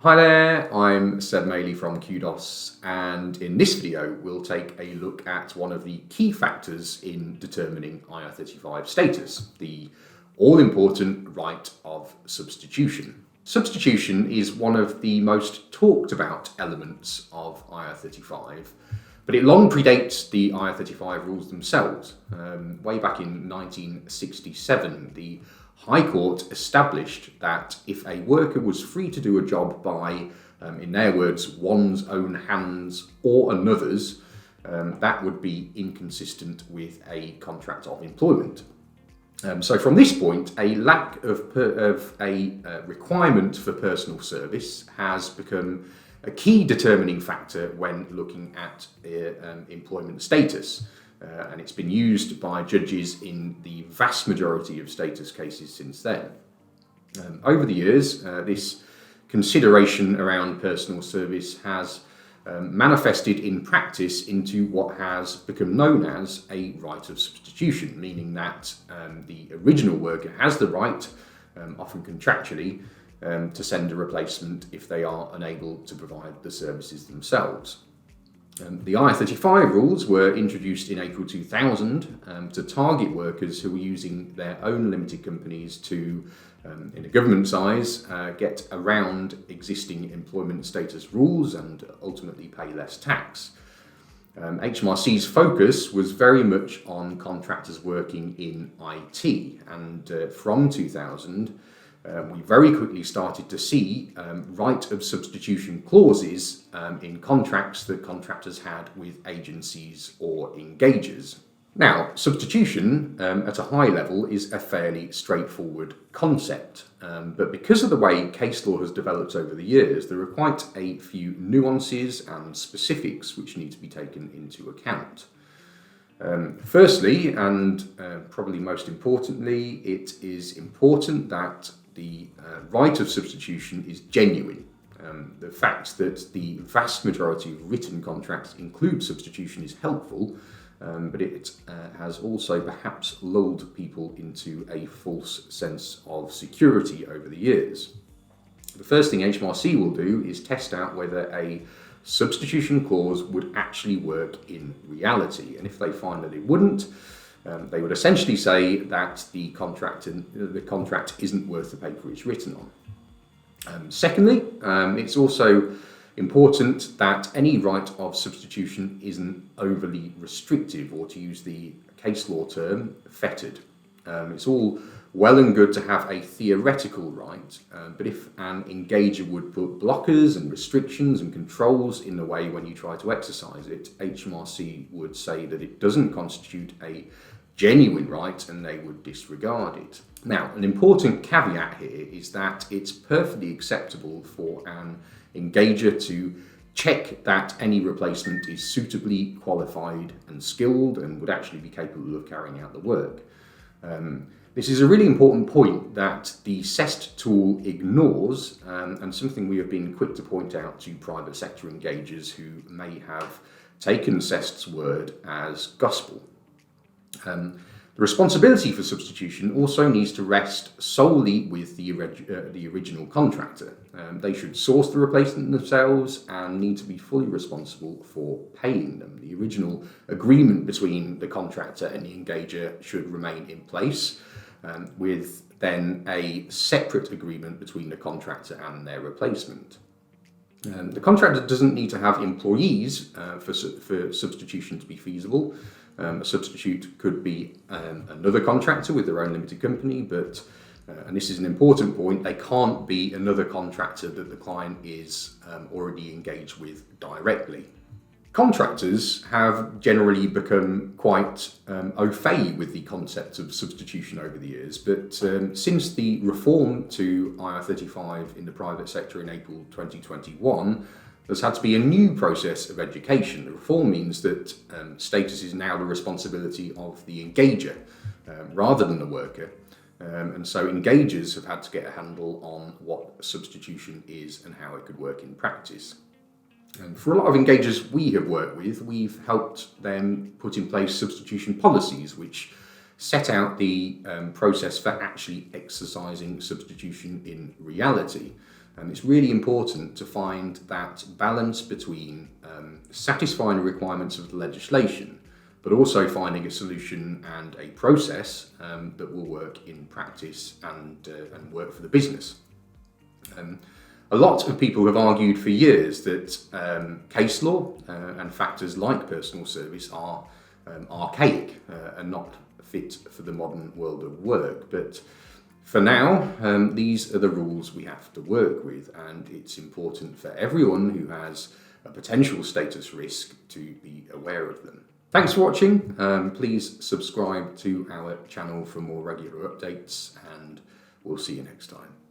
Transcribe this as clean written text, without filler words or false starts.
Hi there, I'm Seb Maley from Qdos, and in this video we'll take a look at one of the key factors in determining IR35 status, the all-important right of substitution. Substitution is one of the most talked about elements of IR35, but it long predates the IR35 rules themselves. Way back in 1967, the High Court established that if a worker was free to do a job by, in their words, one's own hands or another's, that would be inconsistent with a contract of employment. So from this point, a lack of a requirement for personal service has become a key determining factor when looking at employment status. And it's been used by judges in the vast majority of status cases since then. Over the years, this consideration around personal service has manifested in practice into what has become known as a right of substitution, meaning that the original worker has the right, often contractually, to send a replacement if they are unable to provide the services themselves. The IR35 rules were introduced in April 2000 to target workers who were using their own limited companies to, in a government size, get around existing employment status rules and ultimately pay less tax. HMRC's focus was very much on contractors working in IT, and from 2000, we very quickly started to see right of substitution clauses in contracts that contractors had with agencies or engagers. Now, substitution at a high level is a fairly straightforward concept, but because of the way case law has developed over the years, there are quite a few nuances and specifics which need to be taken into account. Firstly, and probably most importantly, it is important that the right of substitution is genuine. The fact that the vast majority of written contracts include substitution is helpful, but it has also perhaps lulled people into a false sense of security over the years. The first thing HMRC will do is test out whether a substitution clause would actually work in reality, and if they find that it wouldn't, they would essentially say that the contract isn't worth the paper it's written on. Secondly, it's also important that any right of substitution isn't overly restrictive, or to use the case law term, fettered. It's all well and good to have a theoretical right, but if an engager would put blockers and restrictions and controls in the way when you try to exercise it, HMRC would say that it doesn't constitute a genuine right and they would disregard it. Now, an important caveat here is that it's perfectly acceptable for an engager to check that any replacement is suitably qualified and skilled and would actually be capable of carrying out the work. This is a really important point that the CEST tool ignores, and something we have been quick to point out to private sector engagers who may have taken CEST's word as gospel. The responsibility for substitution also needs to rest solely with the original contractor. They should source the replacement themselves and need to be fully responsible for paying them. The original agreement between the contractor and the engager should remain in place, with then a separate agreement between the contractor and their replacement. The contractor doesn't need to have employees for substitution to be feasible. A substitute could be another contractor with their own limited company, but, and this is an important point, they can't be another contractor that the client is already engaged with directly. Contractors have generally become quite au fait with the concept of substitution over the years, but since the reform to IR35 in the private sector in April 2021, there's had to be a new process of education. The reform means that status is now the responsibility of the engager rather than the worker. And so engagers have had to get a handle on what substitution is and how it could work in practice. For a lot of engagers we have worked with, we've helped them put in place substitution policies which set out the process for actually exercising substitution in reality. And it's really important to find that balance between satisfying the requirements of the legislation, but also finding a solution and a process that will work in practice and work for the business. A lot of people have argued for years that case law and factors like personal service are archaic and not fit for the modern world of work. But for now, these are the rules we have to work with, and it's important for everyone who has a potential status risk to be aware of them. Thanks for watching. Please subscribe to our channel for more regular updates, and we'll see you next time.